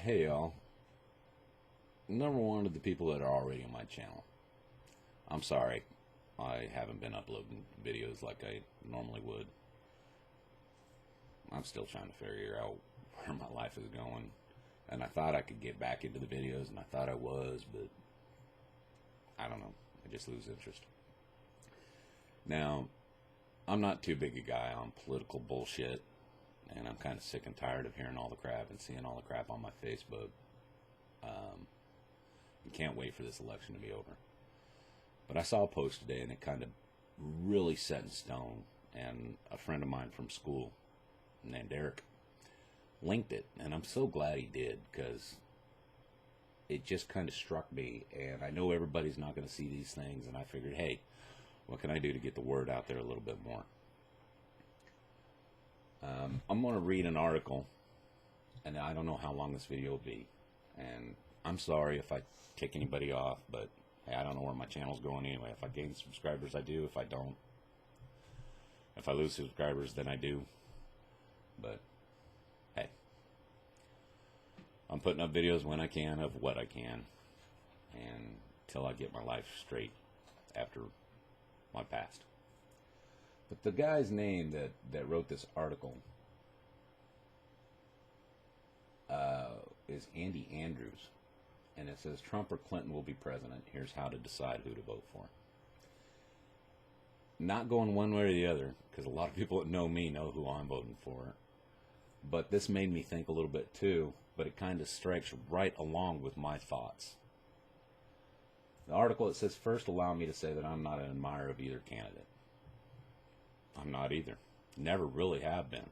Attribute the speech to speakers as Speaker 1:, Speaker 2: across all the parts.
Speaker 1: Hey y'all, number one to the people that are already on my channel. I'm sorry, I haven't been uploading videos like I normally would. I'm still trying to figure out where my life is going. And I thought I could get back into the videos, and I thought I was, but I don't know. I just lose interest. Now, I'm not too big a guy on political bullshit, and I'm kind of sick and tired of hearing all the crap and seeing all the crap on my Facebook. I can't wait for this election to be over. But I saw a post today, and it kind of really set in stone, and a friend of mine from school named Eric linked it, and I'm so glad he did, because it just kind of struck me, and I know everybody's not going to see these things, and I figured, hey, what can I do to get the word out there a little bit more? I'm going to read an article, and I don't know how long this video will be, and I'm sorry if I kick anybody off, but hey, I don't know where my channel's going anyway. If I gain subscribers, I do. If I don't, if I lose subscribers, then I do. But hey, I'm putting up videos when I can of what I can, and till I get my life straight after my past. But the guy's name that wrote this article is Andy Andrews, and it says Trump or Clinton will be president. Here's how to decide who to vote for. Not going one way or the other, because a lot of people that know me know who I'm voting for. But this made me think a little bit too, but it kind of strikes right along with my thoughts. The article, it says, first allow me to say that I'm not an admirer of either candidate. I'm not either. Never really have been.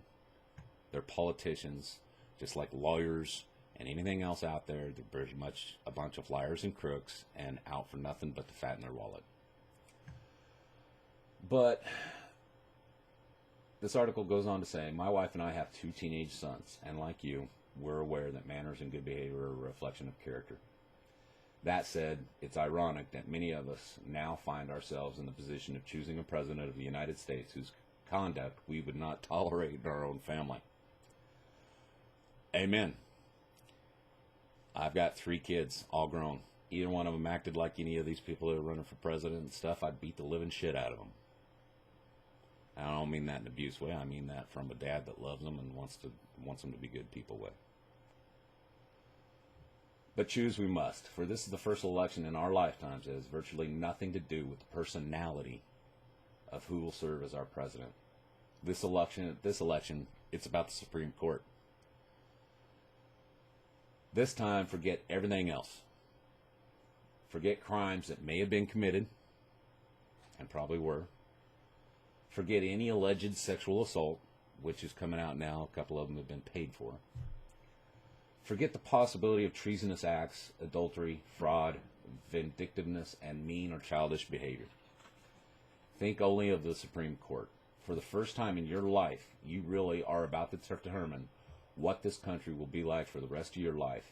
Speaker 1: They're politicians, just like lawyers and anything else out there. They're pretty much a bunch of liars and crooks and out for nothing but to fatten their wallet. But this article goes on to say, my wife and I have 2 teenage sons, and like you, we're aware that manners and good behavior are a reflection of character. That said, it's ironic that many of us now find ourselves in the position of choosing a president of the United States whose conduct we would not tolerate in our own family. Amen. I've got 3 kids, all grown. Either one of them acted like any of these people that are running for president and stuff, I'd beat the living shit out of them. I don't mean that in an abuse way. I mean that from a dad that loves them and wants them to be good people way. But choose we must, for this is the first election in our lifetimes that has virtually nothing to do with the personality of who will serve as our president. This election, it's about the Supreme Court. This time, forget everything else. Forget crimes that may have been committed, and probably were. Forget any alleged sexual assault, which is coming out now. A couple of them have been paid for. Forget the possibility of treasonous acts, adultery, fraud, vindictiveness, and mean or childish behavior. Think only of the Supreme Court. For the first time in your life, you really are about to determine what this country will be like for the rest of your life,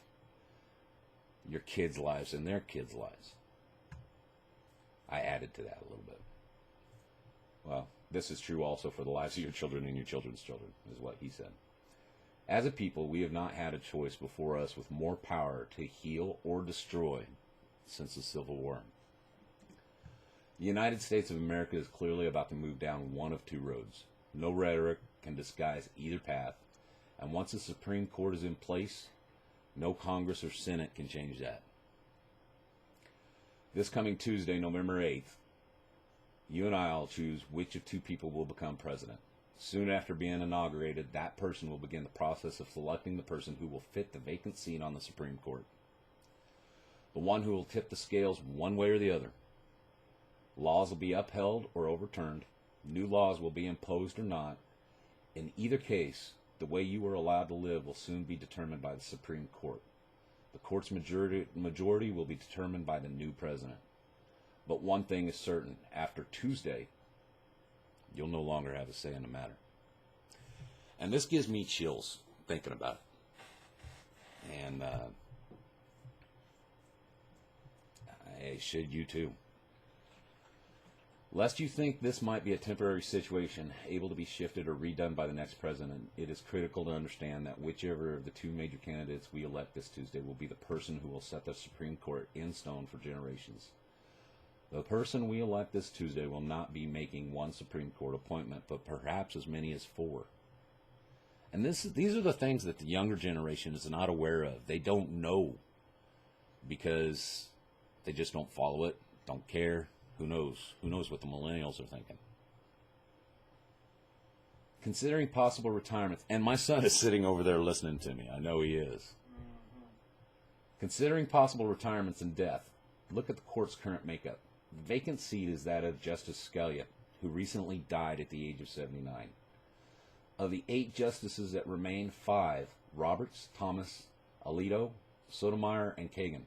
Speaker 1: your kids' lives, and their kids' lives. I added to that a little bit. Well, this is true also for the lives of your children and your children's children, is what he said. As a people, we have not had a choice before us with more power to heal or destroy since the Civil War. The United States of America is clearly about to move down one of 2 roads. No rhetoric can disguise either path, and once the Supreme Court is in place, no Congress or Senate can change that. This coming Tuesday, November 8th, you and I will choose which of 2 people will become president. Soon after being inaugurated, that person will begin the process of selecting the person who will fit the vacant seat on the Supreme Court. The one who will tip the scales one way or the other. Laws will be upheld or overturned. New laws will be imposed or not. In either case, the way you are allowed to live will soon be determined by the Supreme Court. The court's majority will be determined by the new president. But one thing is certain, after Tuesday, you'll no longer have a say in the matter. And this gives me chills thinking about it. And should you too. Lest you think this might be a temporary situation, able to be shifted or redone by the next president, it is critical to understand that whichever of the two major candidates we elect this Tuesday will be the person who will set the Supreme Court in stone for generations. The person we elect this Tuesday will not be making one Supreme Court appointment, but perhaps as many as 4. And these are the things that the younger generation is not aware of. They don't know because they just don't follow it, don't care. Who knows? Who knows what the millennials are thinking? Considering possible retirement, and my son is sitting over there listening to me. I know he is. Considering possible retirements and death, look at the court's current makeup. The vacant seat is that of Justice Scalia, who recently died at the age of 79. Of the 8 justices that remain, 5, Roberts, Thomas, Alito, Sotomayor, and Kagan,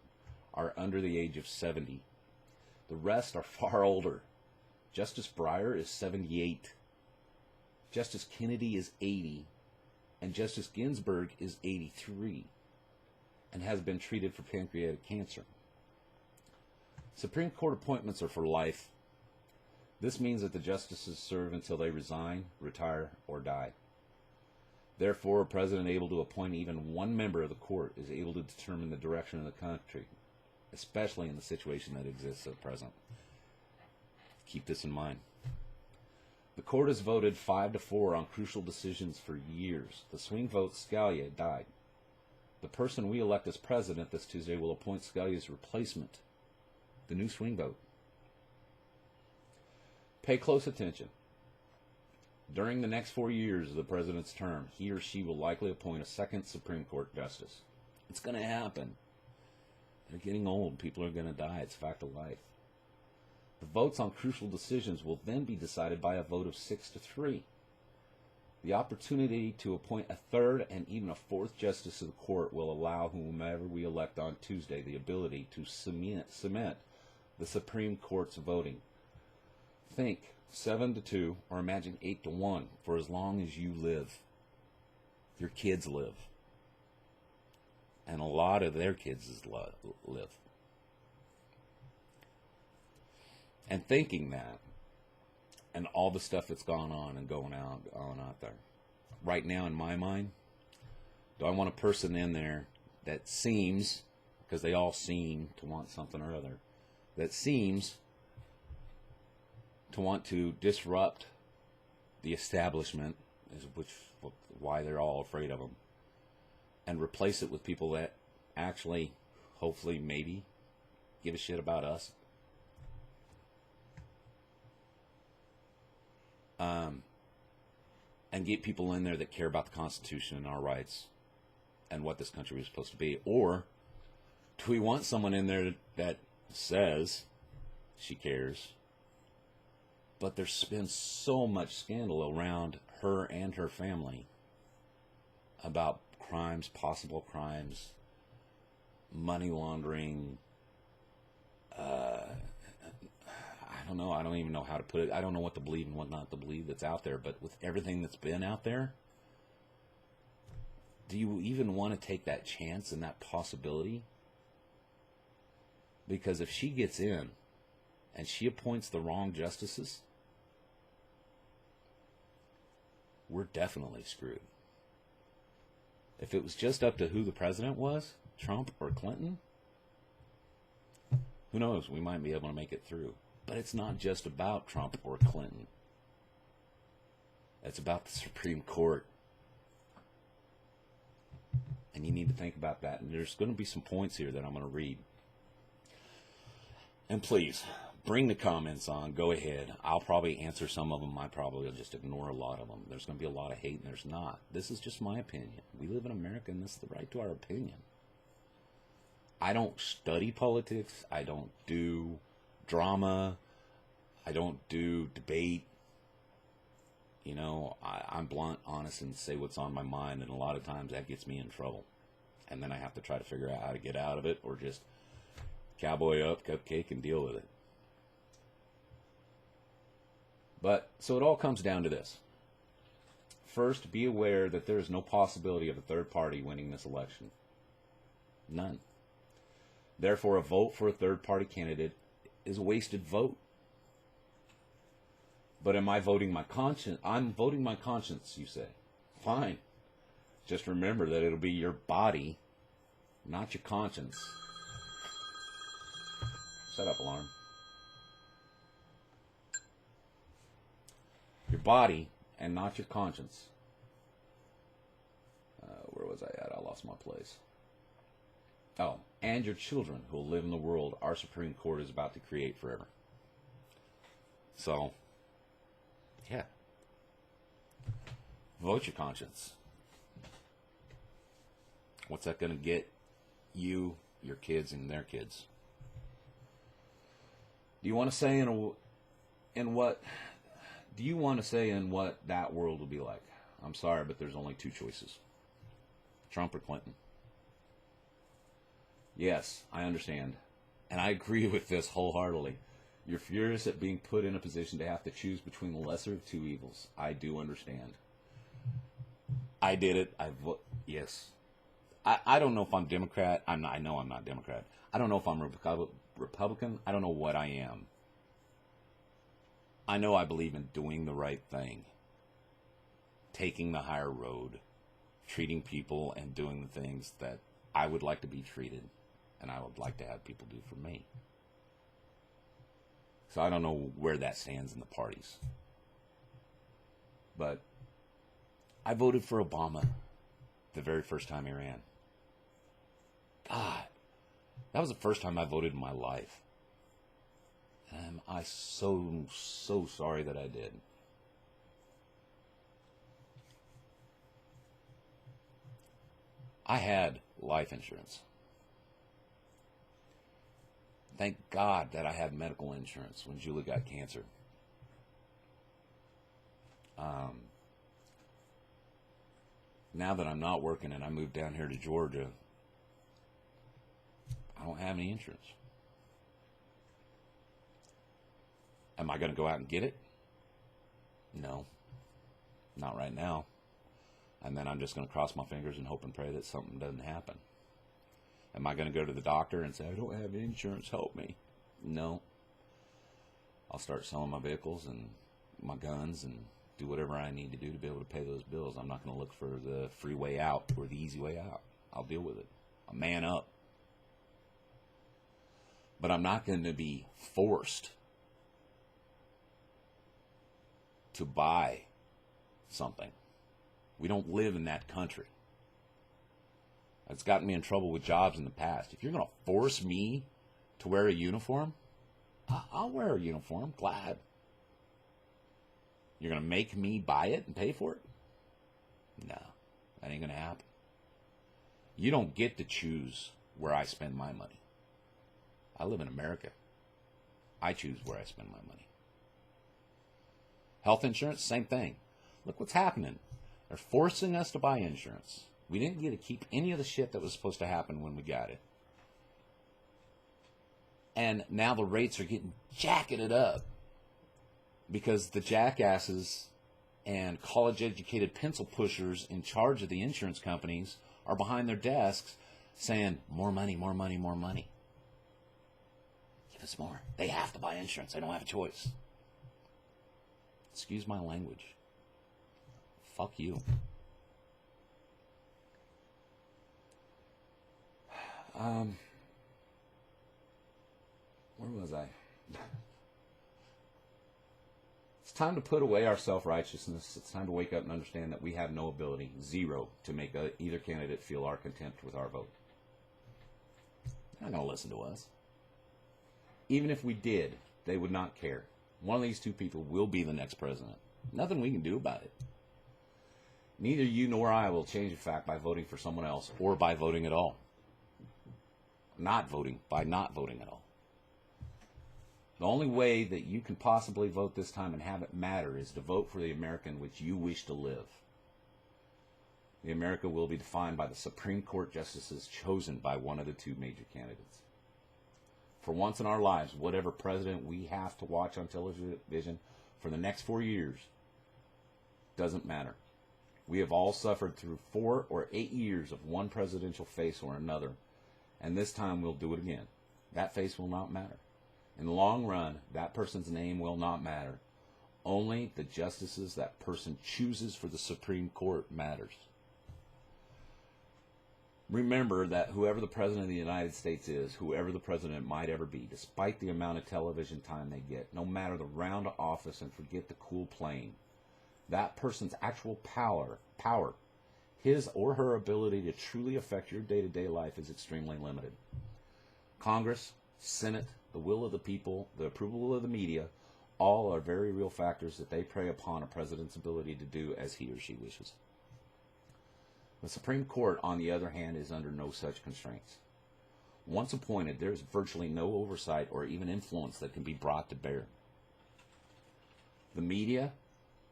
Speaker 1: are under the age of 70. The rest are far older. Justice Breyer is 78. Justice Kennedy is 80. And Justice Ginsburg is 83 and has been treated for pancreatic cancer. Supreme Court appointments are for life. This means that the justices serve until they resign, retire, or die. Therefore, a president able to appoint even one member of the court is able to determine the direction of the country, especially in the situation that exists at present. Keep this in mind. The court has voted 5-4 on crucial decisions for years. The swing vote, Scalia, died. The person we elect as president this Tuesday will appoint Scalia's replacement, the new swing vote. Pay close attention. During the next 4 years of the president's term, he or she will likely appoint a second Supreme Court justice. It's going to happen. They're getting old. People are going to die. It's a fact of life. The votes on crucial decisions will then be decided by a vote of 6-3. The opportunity to appoint a third and even a fourth justice of the court will allow whomever we elect on Tuesday the ability to cement the Supreme Court's voting. Think 7-2 or imagine 8-1 for as long as you live. Your kids live. And a lot of their kids live. And thinking that, and all the stuff that's gone on and going out there. Right now, in my mind, do I want a person in there that seems, because they all seem to want something or other, that seems to want to disrupt the establishment, why they're all afraid of them, and replace it with people that actually, hopefully, maybe, give a shit about us? And get people in there that care about the Constitution and our rights and what this country was supposed to be? Or do we want someone in there that says she cares, but there's been so much scandal around her and her family about crimes, possible crimes, money laundering, I don't know. I don't even know how to put it. I don't know what to believe and what not to believe that's out there. But with everything that's been out there, do you even want to take that chance and that possibility? Because if she gets in and she appoints the wrong justices, we're definitely screwed. If it was just up to who the president was, Trump or Clinton, who knows? We might be able to make it through. But it's not just about Trump or Clinton. It's about the Supreme Court. And you need to think about that. And there's going to be some points here that I'm going to read. And please, bring the comments on. Go ahead. I'll probably answer some of them. I probably will just ignore a lot of them. There's going to be a lot of hate, and there's not. This is just my opinion. We live in America, and this is the right to our opinion. I don't study politics. I don't do drama. I don't do debate. You know, I'm blunt, honest, and say what's on my mind, and a lot of times that gets me in trouble. And then I have to try to figure out how to get out of it, or just cowboy up, cupcake, and deal with it. But, so it all comes down to this. First, be aware that there is no possibility of a third party winning this election. None. Therefore, a vote for a third party candidate is a wasted vote. But am I voting my conscience? I'm voting my conscience, you say. Fine. Just remember that it'll be your body, not your conscience. Set up alarm. Your body and not your conscience. Where was I at? I lost my place. Oh, and your children who will live in the world our Supreme Court is about to create forever. So, yeah. Vote your conscience. What's that going to get you, your kids, and their kids? Do you want to say in what that world will be like? I'm sorry, but there's only two choices. Trump or Clinton. Yes, I understand. And I agree with this wholeheartedly. You're furious at being put in a position to have to choose between the lesser of two evils. I do understand. I did it. Yes. I don't know if I'm Democrat. I know I'm not Democrat. I don't know if I'm Republican. I don't know what I am. I know I believe in doing the right thing. Taking the higher road. Treating people and doing the things that I would like to be treated. And I would like to have people do for me. So I don't know where that stands in the parties. But I voted for Obama the very first time he ran. God, that was the first time I voted in my life. And I'm so sorry that I did. I had life insurance. Thank God that I had medical insurance when Julie got cancer. Now that I'm not working and I moved down here to Georgia, I don't have any insurance. Am I going to go out and get it? No, not right now. And then I'm just going to cross my fingers and hope and pray that something doesn't happen. Am I going to go to the doctor and say, I don't have insurance, help me? No. I'll start selling my vehicles and my guns and do whatever I need to do to be able to pay those bills. I'm not going to look for the free way out or the easy way out. I'll deal with it. I'll man up. But I'm not going to be forced to buy something. We don't live in that country. It's gotten me in trouble with jobs in the past. If you're going to force me to wear a uniform, I'll wear a uniform, glad. You're going to make me buy it and pay for it? No, that ain't going to happen. You don't get to choose where I spend my money. I live in America. I choose where I spend my money. Health insurance, same thing. Look what's happening. They're forcing us to buy insurance. We didn't get to keep any of the shit that was supposed to happen when we got it. And now the rates are getting jacketed up because the jackasses and college-educated pencil pushers in charge of the insurance companies are behind their desks saying, more money, more money, more money. Give us more. They have to buy insurance. They don't have a choice. Excuse my language. Fuck you. Where was I? It's time to put away our self-righteousness. It's time to wake up and understand that we have no ability, zero, to make either candidate feel our contempt with our vote. They're not going to listen to us. Even if we did, they would not care. One of these two people will be the next president. Nothing we can do about it. Neither you nor I will change the fact by voting for someone else or by voting at all. Not voting by not voting at all. The only way that you can possibly vote this time and have it matter is to vote for the American which you wish to live. The America will be defined by the Supreme Court justices chosen by one of the two major candidates. For once in our lives, whatever president we have to watch on television for the next 4 years doesn't matter. We have all suffered through 4 or 8 years of one presidential face or another, and this time we'll do it again. That face will not matter. In the long run, that person's name will not matter. Only the justices that person chooses for the Supreme Court matters. Remember that whoever the President of the United States is, whoever the President might ever be, despite the amount of television time they get, no matter the round of office, and forget the cool plane, that person's actual power, his or her ability to truly affect your day-to-day life is extremely limited. Congress, Senate, the will of the people, the approval of the media, all are very real factors that they prey upon a president's ability to do as he or she wishes. The Supreme Court, on the other hand, is under no such constraints. Once appointed, there is virtually no oversight or even influence that can be brought to bear. The media,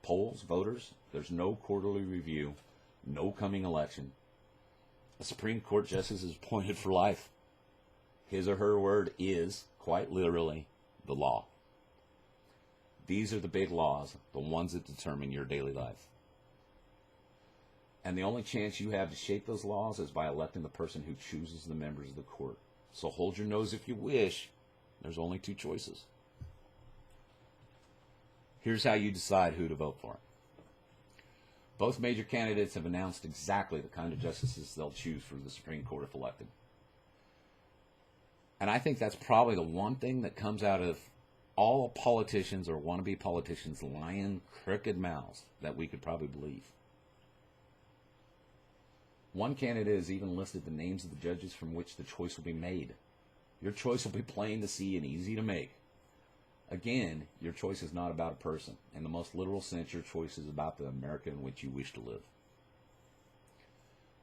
Speaker 1: polls, voters, there's no quarterly review, no coming election. A Supreme Court justice is appointed for life. His or her word is, quite literally, the law. These are the big laws, the ones that determine your daily life. And the only chance you have to shape those laws is by electing the person who chooses the members of the court. So hold your nose if you wish. There's only two choices. Here's how you decide who to vote for. Both major candidates have announced exactly the kind of justices they'll choose for the Supreme Court if elected. And I think that's probably the one thing that comes out of all politicians or wannabe politicians' lying, crooked mouths that we could probably believe. One candidate has even listed the names of the judges from which the choice will be made. Your choice will be plain to see and easy to make. Again, your choice is not about a person. In the most literal sense, your choice is about the America in which you wish to live.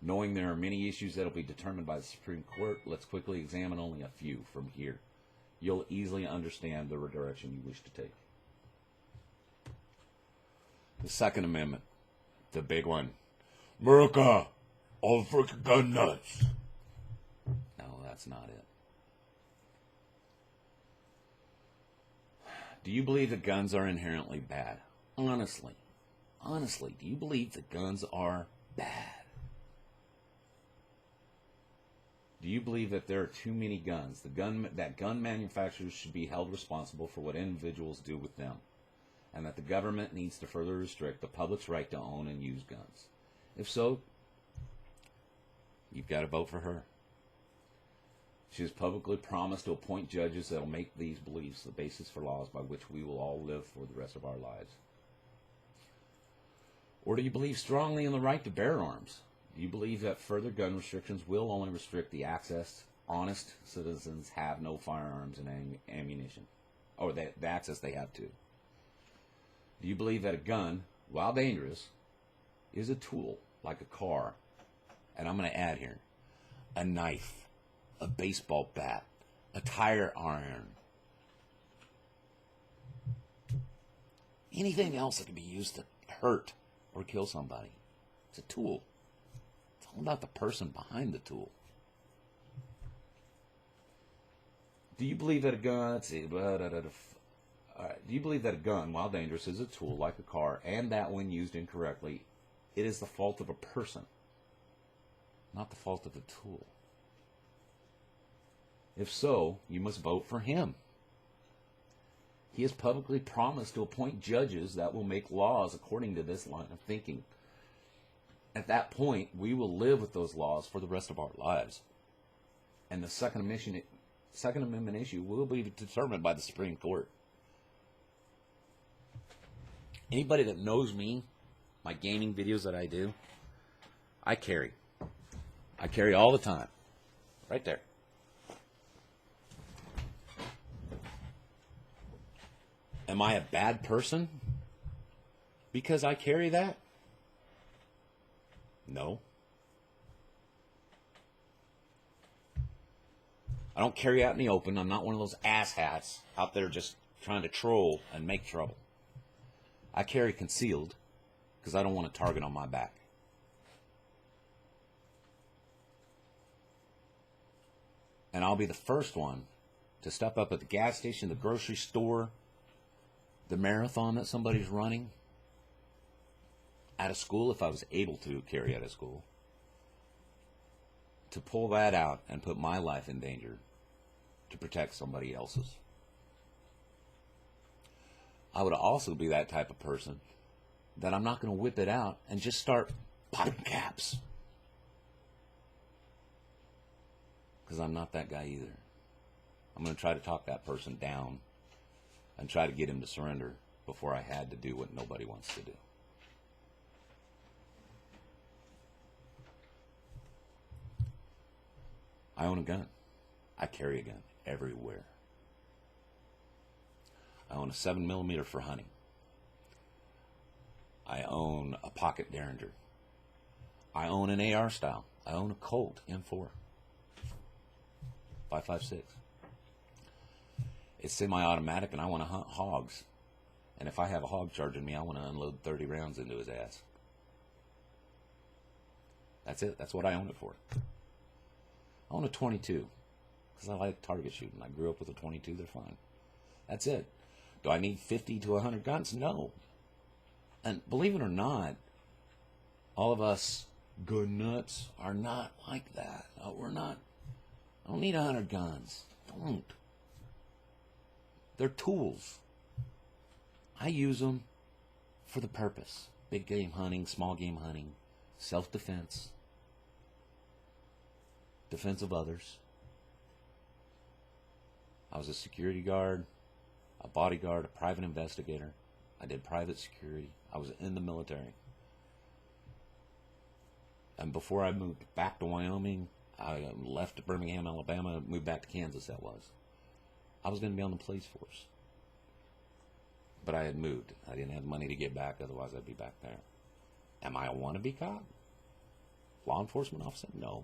Speaker 1: Knowing there are many issues that will be determined by the Supreme Court, let's quickly examine only a few from here. You'll easily understand the direction you wish to take. The Second Amendment, the big one. America! All freaking gun nuts. No, that's not it. Do you believe that guns are inherently bad? Honestly, do you believe that guns are bad? Do you believe that there are too many guns? That gun manufacturers should be held responsible for what individuals do with them, and that the government needs to further restrict the public's right to own and use guns? If so, you've got to vote for her. She has publicly promised to appoint judges that will make these beliefs the basis for laws by which we will all live for the rest of our lives. Or do you believe strongly in the right to bear arms? Do you believe that further gun restrictions will only restrict the access honest citizens have no firearms and ammunition, or the access they have to? Do you believe that a gun, while dangerous, is a tool like a car? And I'm going to add here, a knife, a baseball bat, a tire iron, anything else that can be used to hurt or kill somebody. It's a tool. It's all about the person behind the tool. Do you believe that a gun, do you believe that a gun, while dangerous, is a tool like a car, and that when used incorrectly, it is the fault of a person, not the fault of the tool? If so, you must vote for him. He has publicly promised to appoint judges that will make laws according to this line of thinking. At that point, we will live with those laws for the rest of our lives. And the Second Amendment issue will be determined by the Supreme Court. Anybody that knows me, my gaming videos that I do, I carry all the time. Right there. Am I a bad person because I carry that? No. I don't carry out in the open. I'm not one of those asshats out there just trying to troll and make trouble. I carry concealed because I don't want a target on my back. And I'll be the first one to step up at the gas station, the grocery store, the marathon that somebody's running, out of school, if I was able to carry out of school, to pull that out and put my life in danger to protect somebody else's. I would also be that type of person that I'm not going to whip it out and just start popping caps. Because I'm not that guy either. I'm going to try to talk that person down and try to get him to surrender before I had to do what nobody wants to do. I own a gun. I carry a gun everywhere. I own a 7mm for hunting. I own a pocket Derringer. I own an AR style. I own a Colt M4. 5.56. It's semi-automatic, and I want to hunt hogs. And if I have a hog charging me, I want to unload 30 rounds into his ass. That's it. That's what I own it for. I own a 22 because I like target shooting. I grew up with a 22. They're fine. That's it. Do I need 50 to 100 guns? No. And believe it or not, all of us gun nuts are not like that. No, we're not. I don't need 100 guns. Don't. They're tools. I use them for the purpose. Big game hunting, small game hunting, self-defense, defense of others. I was a security guard, a bodyguard, a private investigator. I did private security. I was in the military. And before I moved back to Wyoming, I left Birmingham, Alabama, moved back to Kansas, that was. I was going to be on the police force. But I had moved. I didn't have money to get back, otherwise I'd be back there. Am I a wannabe cop? Law enforcement officer? No.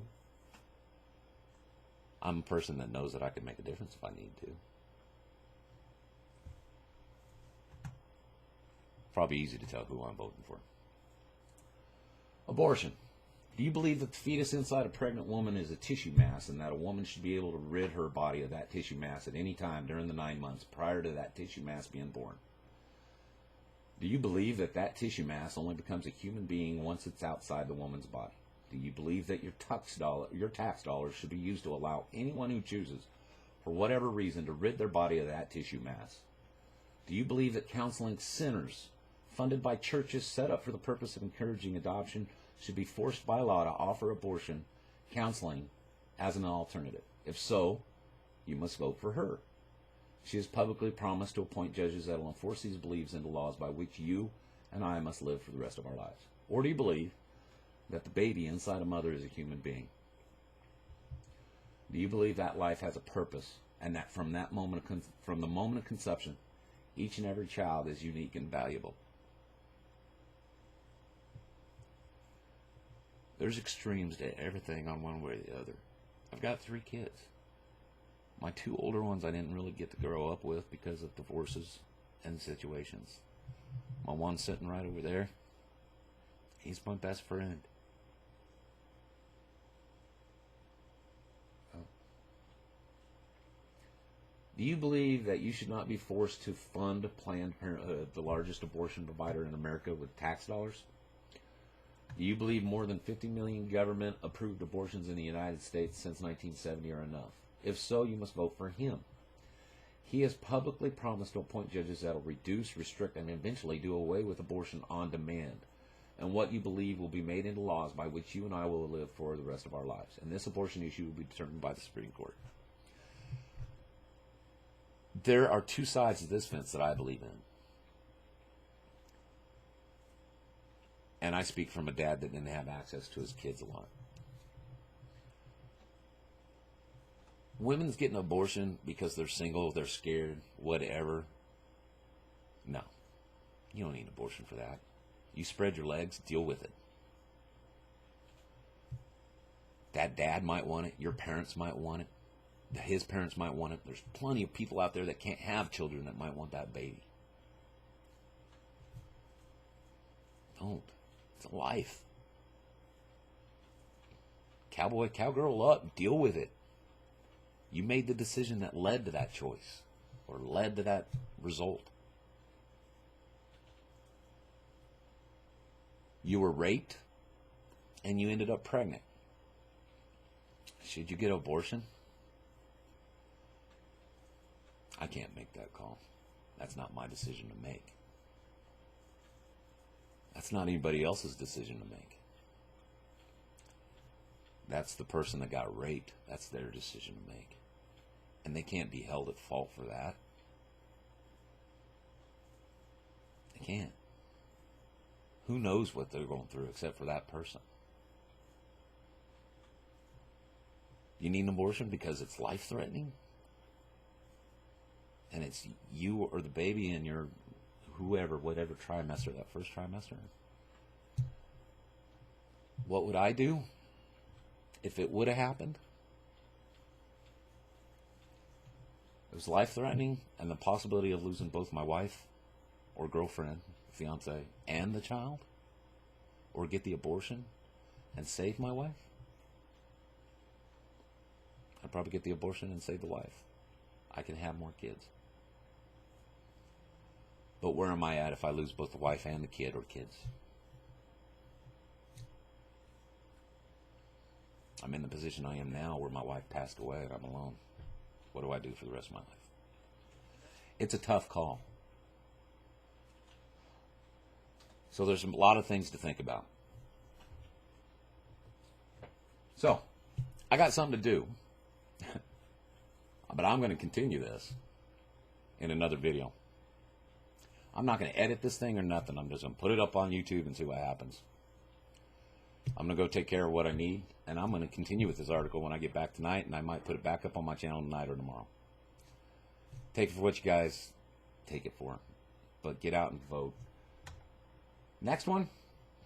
Speaker 1: I'm a person that knows that I can make a difference if I need to. Probably easy to tell who I'm voting for. Abortion. Do you believe that the fetus inside a pregnant woman is a tissue mass and that a woman should be able to rid her body of that tissue mass at any time during the 9 months prior to that tissue mass being born? Do you believe that that tissue mass only becomes a human being once it's outside the woman's body? Do you believe that your tax dollars should be used to allow anyone who chooses, for whatever reason, to rid their body of that tissue mass? Do you believe that counseling centers funded by churches set up for the purpose of encouraging adoption should be forced by law to offer abortion counseling as an alternative? If so, you must vote for her. She has publicly promised to appoint judges that will enforce these beliefs into laws by which you and I must live for the rest of our lives. Or do you believe that the baby inside a mother is a human being? Do you believe that life has a purpose and that from the moment of conception, each and every child is unique and valuable? There's extremes to everything on one way or the other. I've got 3 kids. My 2 older ones I didn't really get to grow up with because of divorces and situations. My one sitting right over there, he's my best friend. Do you believe that you should not be forced to fund Planned Parenthood, the largest abortion provider in America, with tax dollars? Do you believe more than 50 million government-approved abortions in the United States since 1970 are enough? If so, you must vote for him. He has publicly promised to appoint judges that will reduce, restrict, and eventually do away with abortion on demand, and what you believe will be made into laws by which you and I will live for the rest of our lives. And this abortion issue will be determined by the Supreme Court. There are 2 sides to this fence that I believe in. And I speak from a dad that didn't have access to his kids a lot. Women's getting an abortion because they're single, they're scared, whatever. No. You don't need an abortion for that. You spread your legs, deal with it. That dad might want it. Your parents might want it. His parents might want it. There's plenty of people out there that can't have children that might want that baby. Don't. It's a life. Cowboy, cowgirl up. Deal with it. You made the decision that led to that choice or led to that result. You were raped and you ended up pregnant. Should you get an abortion? I can't make that call. That's not my decision to make. That's not anybody else's decision to make. That's the person that got raped. That's their decision to make. And they can't be held at fault for that. They can't. Who knows what they're going through except for that person? You need an abortion because it's life-threatening? And it's you or the baby in your whoever, whatever trimester, that first trimester? What would I do if it would have happened? It was life-threatening and the possibility of losing both my wife or girlfriend, fiance, and the child? Or get the abortion and save my wife? I'd probably get the abortion and save the wife. I can have more kids. But where am I at if I lose both the wife and the kid or kids? I'm in the position I am now where my wife passed away and I'm alone. What do I do for the rest of my life? It's a tough call. So there's a lot of things to think about. So, I got something to do. But I'm going to continue this in another video. I'm not going to edit this thing or nothing. I'm just going to put it up on YouTube and see what happens. I'm going to go take care of what I need, and I'm going to continue with this article when I get back tonight, and I might put it back up on my channel tonight or tomorrow. Take it for what you guys take it for. But get out and vote. Next one,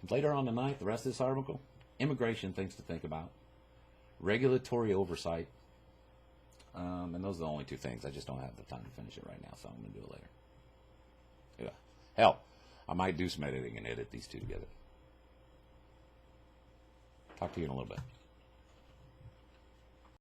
Speaker 1: later on tonight, the rest of this article, immigration things to think about, regulatory oversight, and those are the only two things. I just don't have the time to finish it right now, so I'm going to do it later. Yeah. Hell, I might do some editing and edit these two together. Talk to you in a little bit.